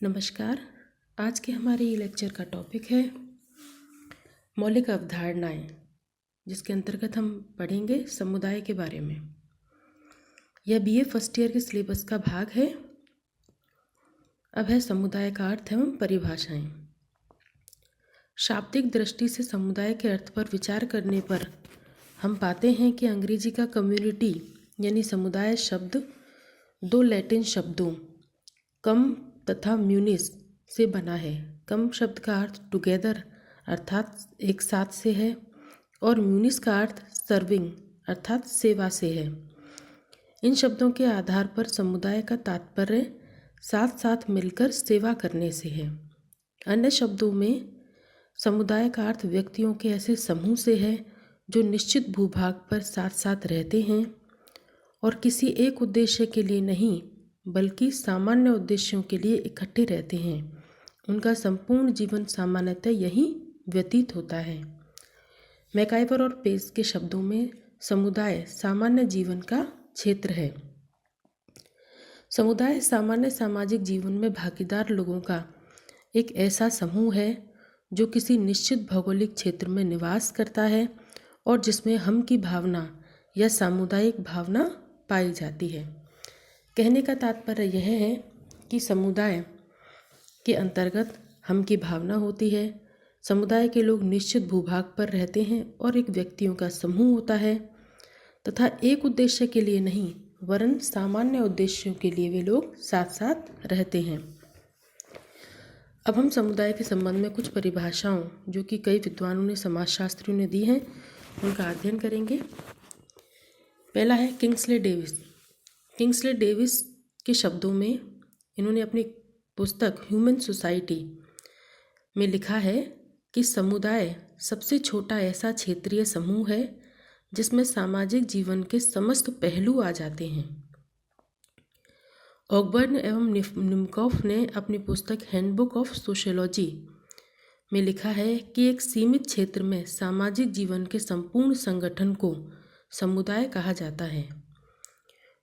नमस्कार। आज के हमारे ये लेक्चर का टॉपिक है मौलिक अवधारणाएं, जिसके अंतर्गत हम पढ़ेंगे समुदाय के बारे में। यह बीए फर्स्ट ईयर के सिलेबस का भाग है। अब है समुदाय का अर्थ एवं परिभाषाएं। शाब्दिक दृष्टि से समुदाय के अर्थ पर विचार करने पर हम पाते हैं कि अंग्रेजी का कम्युनिटी यानी समुदाय शब्द दो लैटिन शब्दों कम तथा म्यूनिस से बना है। कम शब्द का अर्थ टुगेदर अर्थात एक साथ से है और म्यूनिस का अर्थ सर्विंग अर्थात सेवा से है। इन शब्दों के आधार पर समुदाय का तात्पर्य साथ साथ मिलकर सेवा करने से है। अन्य शब्दों में समुदाय का अर्थ व्यक्तियों के ऐसे समूह से है जो निश्चित भूभाग पर साथ साथ रहते हैं और किसी एक उद्देश्य के लिए नहीं बल्कि सामान्य उद्देश्यों के लिए इकट्ठे रहते हैं। उनका संपूर्ण जीवन सामान्यतः यही व्यतीत होता है। मैकाइवर और पेस के शब्दों में समुदाय सामान्य जीवन का क्षेत्र है। समुदाय सामान्य सामाजिक जीवन में भागीदार लोगों का एक ऐसा समूह है जो किसी निश्चित भौगोलिक क्षेत्र में निवास करता है और जिसमें हम की भावना या सामुदायिक भावना पाई जाती है। कहने का तात्पर्य यह है कि समुदाय के अंतर्गत हम की भावना होती है। समुदाय के लोग निश्चित भूभाग पर रहते हैं और एक व्यक्तियों का समूह होता है तथा एक उद्देश्य के लिए नहीं वरन सामान्य उद्देश्यों के लिए वे लोग साथ साथ रहते हैं। अब हम समुदाय के संबंध में कुछ परिभाषाओं जो कि कई विद्वानों ने समाजशास्त्रियों ने दी हैं उनका अध्ययन करेंगे। पहला है किंग्सले डेविस। किंग्सले डेविस के शब्दों में इन्होंने अपनी पुस्तक ह्यूमन सोसाइटी में लिखा है कि समुदाय सबसे छोटा ऐसा क्षेत्रीय समूह है जिसमें सामाजिक जीवन के समस्त पहलू आ जाते हैं। ऑकबर्न एवं निमकॉफ ने अपनी पुस्तक हैंडबुक ऑफ सोशियोलॉजी में लिखा है कि एक सीमित क्षेत्र में सामाजिक जीवन के संपूर्ण संगठन को समुदाय कहा जाता है।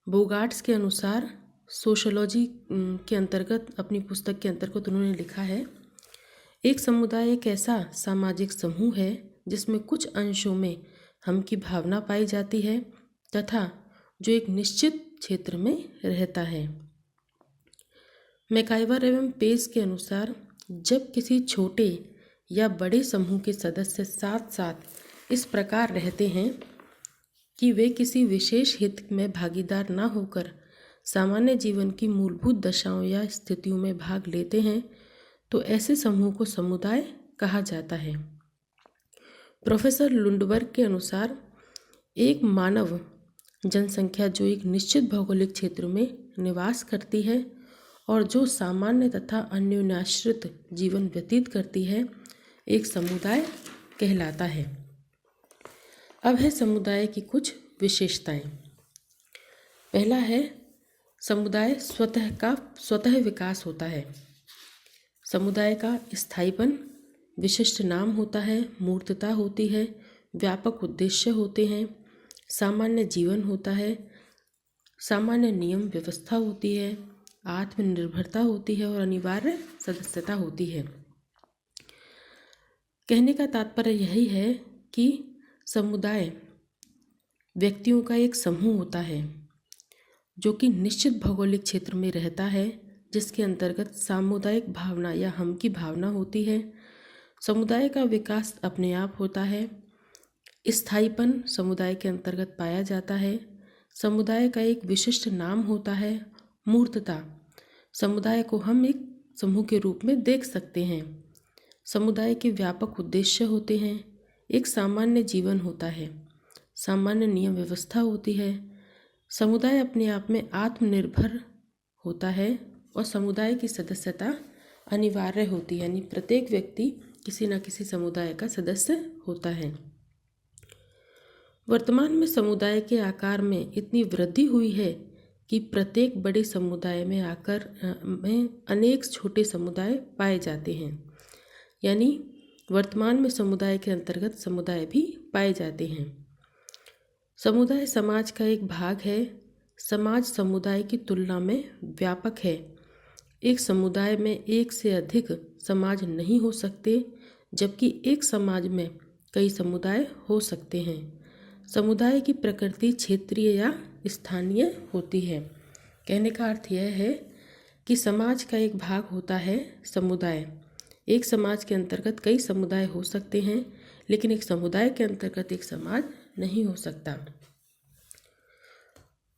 बोगार्ट्स के अनुसार सोशियोलॉजी के अंतर्गत अपनी पुस्तक के अंतर्गत उन्होंने लिखा है एक समुदाय एक ऐसा सामाजिक समूह है जिसमें कुछ अंशों में हम की भावना पाई जाती है तथा जो एक निश्चित क्षेत्र में रहता है। मैकाइवर एवं पेस के अनुसार जब किसी छोटे या बड़े समूह के सदस्य साथ साथ इस प्रकार रहते हैं कि वे किसी विशेष हित में भागीदार न होकर सामान्य जीवन की मूलभूत दशाओं या स्थितियों में भाग लेते हैं तो ऐसे समूह को समुदाय कहा जाता है। प्रोफेसर लुंडबर्ग के अनुसार एक मानव जनसंख्या जो एक निश्चित भौगोलिक क्षेत्र में निवास करती है और जो सामान्य तथा अन्योन्याश्रित जीवन व्यतीत करती है एक समुदाय कहलाता है। अब है समुदाय की कुछ विशेषताएं। पहला है समुदाय स्वतः विकास होता है। समुदाय का स्थायीपन, विशिष्ट नाम होता है, मूर्तता होती है, व्यापक उद्देश्य होते हैं, सामान्य जीवन होता है, सामान्य नियम व्यवस्था होती है, आत्मनिर्भरता होती है और अनिवार्य सदस्यता होती है। कहने का तात्पर्य यही है कि समुदाय व्यक्तियों का एक समूह होता है जो कि निश्चित भौगोलिक क्षेत्र में रहता है जिसके अंतर्गत सामुदायिक भावना या हम की भावना होती है। समुदाय का विकास अपने आप होता है। स्थायीपन समुदाय के अंतर्गत पाया जाता है। समुदाय का एक विशिष्ट नाम होता है। मूर्तता समुदाय को हम एक समूह के रूप में देख सकते हैं। समुदाय के व्यापक उद्देश्य होते हैं। एक सामान्य जीवन होता है। सामान्य नियम व्यवस्था होती है। समुदाय अपने आप में आत्मनिर्भर होता है और समुदाय की सदस्यता अनिवार्य होती है, यानी प्रत्येक व्यक्ति किसी न किसी समुदाय का सदस्य होता है। वर्तमान में समुदाय के आकार में इतनी वृद्धि हुई है कि प्रत्येक बड़े समुदाय में अनेक छोटे समुदाय पाए जाते हैं, यानी वर्तमान में समुदाय के अंतर्गत समुदाय भी पाए जाते हैं। समुदाय समाज का एक भाग है। समाज समुदाय की तुलना में व्यापक है। एक समुदाय में एक से अधिक समाज नहीं हो सकते, जबकि एक समाज में कई समुदाय हो सकते हैं। समुदाय की प्रकृति क्षेत्रीय या स्थानीय होती है। कहने का अर्थ यह है कि समाज का एक भाग होता है समुदाय। एक समाज के अंतर्गत कई समुदाय हो सकते हैं, लेकिन एक समुदाय के अंतर्गत एक समाज नहीं हो सकता।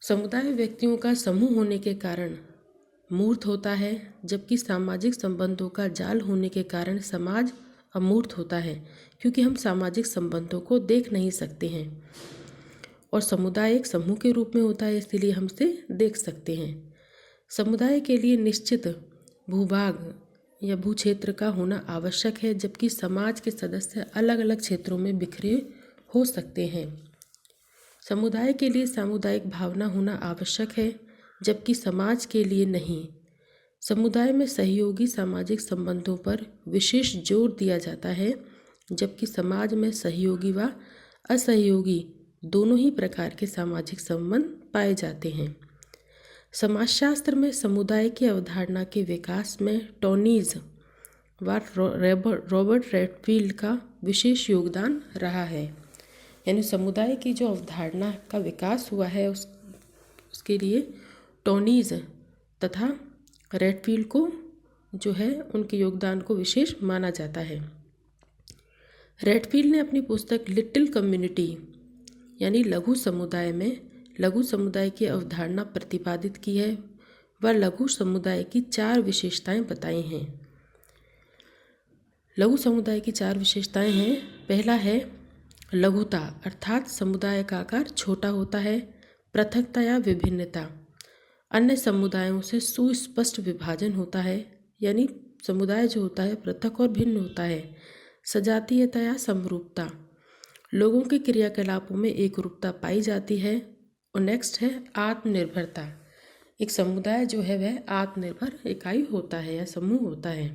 समुदाय व्यक्तियों का समूह होने के कारण मूर्त होता है, जबकि सामाजिक संबंधों का जाल होने के कारण समाज अमूर्त होता है, क्योंकि हम सामाजिक संबंधों को देख नहीं सकते हैं। और समुदाय एक समूह के रूप में होता है, इसलिए हम इसे देख सकते हैं। समुदाय के लिए निश्चित भूभाग या भूक्षेत्र का होना आवश्यक है, जबकि समाज के सदस्य अलग अलग क्षेत्रों में बिखरे हो सकते हैं। समुदाय के लिए सामुदायिक भावना होना आवश्यक है, जबकि समाज के लिए नहीं। समुदाय में सहयोगी सामाजिक संबंधों पर विशेष जोर दिया जाता है, जबकि समाज में सहयोगी व असहयोगी दोनों ही प्रकार के सामाजिक संबंध पाए जाते हैं। समाजशास्त्र में समुदाय की अवधारणा के विकास में टोनीज व रॉबर्ट रेडफील्ड का विशेष योगदान रहा है। यानी समुदाय की जो अवधारणा का विकास हुआ है उसके लिए टोनीज तथा रेडफील्ड को जो है उनके योगदान को विशेष माना जाता है। रेडफील्ड ने अपनी पुस्तक लिटिल कम्युनिटी यानी लघु समुदाय में लघु समुदाय की अवधारणा प्रतिपादित की है व लघु समुदाय की 4 विशेषताएं बताई हैं। लघु समुदाय की 4 विशेषताएं हैं। पहला है लघुता, अर्थात समुदाय का आकार छोटा होता है। पृथकता या विभिन्नता, अन्य समुदायों से सुस्पष्ट विभाजन होता है, यानी समुदाय जो होता है पृथक और भिन्न होता है। सजातीयता या समरूपता, लोगों के क्रियाकलापों में एकरूपता पाई जाती है। और नेक्स्ट है आत्मनिर्भरता, एक समुदाय जो है वह आत्मनिर्भर इकाई होता है या समूह होता है।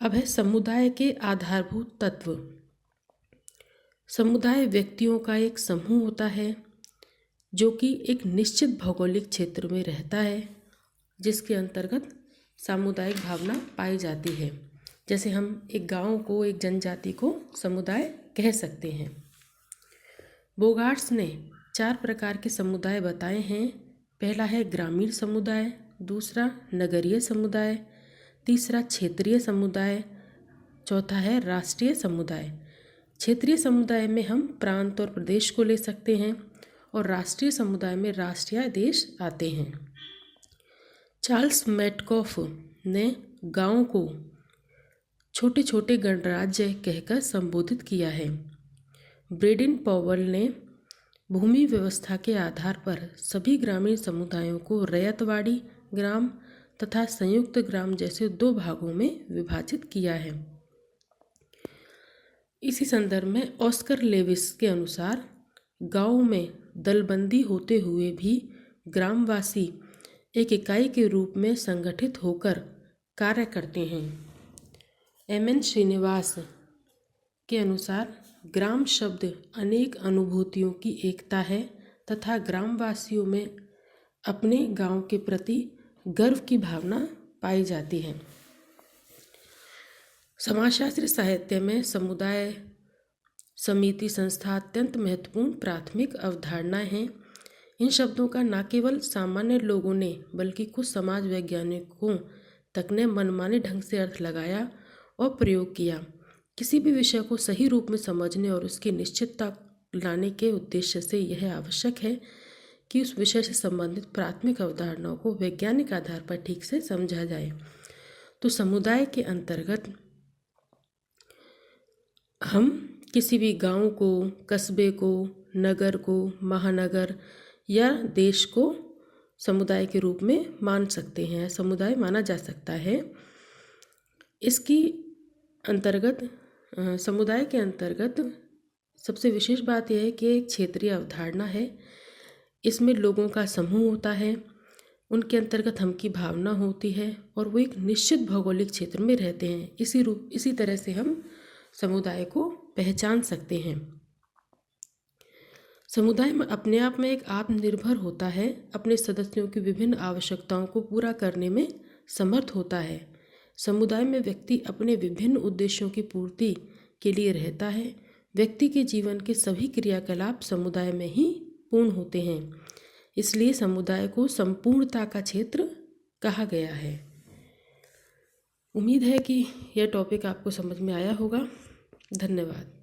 अब है समुदाय के आधारभूत तत्व। समुदाय व्यक्तियों का एक समूह होता है जो कि एक निश्चित भौगोलिक क्षेत्र में रहता है, जिसके अंतर्गत सामुदायिक भावना पाई जाती है। जैसे हम एक गांव को, एक जनजाति को समुदाय कह सकते हैं। बोगार्ट्स ने 4 प्रकार के समुदाय बताए हैं। पहला है ग्रामीण समुदाय, दूसरा नगरीय समुदाय, तीसरा क्षेत्रीय समुदाय, चौथा है राष्ट्रीय समुदाय। क्षेत्रीय समुदाय में हम प्रांत और प्रदेश को ले सकते हैं और राष्ट्रीय समुदाय में राष्ट्र या देश आते हैं। चार्ल्स मेटकॉफ ने गांव को छोटे छोटे गणराज्य कहकर संबोधित किया है। ब्रेडन पॉवेल ने भूमि व्यवस्था के आधार पर सभी ग्रामीण समुदायों को रैयतवाड़ी ग्राम तथा संयुक्त ग्राम जैसे 2 भागों में विभाजित किया है। इसी संदर्भ में ऑस्कर लेविस के अनुसार गांव में दलबंदी होते हुए भी ग्रामवासी एक इकाई के रूप में संगठित होकर कार्य करते हैं। एम.एन. श्रीनिवास के अनुसार ग्राम शब्द अनेक अनुभूतियों की एकता है तथा ग्रामवासियों में अपने गांव के प्रति गर्व की भावना पाई जाती है। समाजशास्त्री साहित्य में समुदाय, समिति, संस्था अत्यंत महत्वपूर्ण प्राथमिक अवधारणाएं हैं। इन शब्दों का न केवल सामान्य लोगों ने बल्कि कुछ समाज वैज्ञानिकों तक ने मनमाने ढंग से अर्थ लगाया और प्रयोग किया। किसी भी विषय को सही रूप में समझने और उसकी निश्चितता लाने के उद्देश्य से यह आवश्यक है कि उस विषय से संबंधित प्राथमिक अवधारणाओं को वैज्ञानिक आधार पर ठीक से समझा जाए। तो समुदाय के अंतर्गत हम किसी भी गांव को, कस्बे को, नगर को, महानगर या देश को समुदाय के रूप में मान सकते हैं, समुदाय माना जा सकता है। इसकी अंतर्गत समुदाय के अंतर्गत सबसे विशेष बात यह है कि एक क्षेत्रीय अवधारणा है। इसमें लोगों का समूह होता है, उनके अंतर्गत हम की भावना होती है और वो एक निश्चित भौगोलिक क्षेत्र में रहते हैं। इसी तरह से हम समुदाय को पहचान सकते हैं। समुदाय में अपने आप में एक आत्मनिर्भर होता है, अपने सदस्यों की विभिन्न आवश्यकताओं को पूरा करने में समर्थ होता है। समुदाय में व्यक्ति अपने विभिन्न उद्देश्यों की पूर्ति के लिए रहता है। व्यक्ति के जीवन के सभी क्रियाकलाप समुदाय में ही पूर्ण होते हैं, इसलिए समुदाय को संपूर्णता का क्षेत्र कहा गया है। उम्मीद है कि यह टॉपिक आपको समझ में आया होगा। धन्यवाद।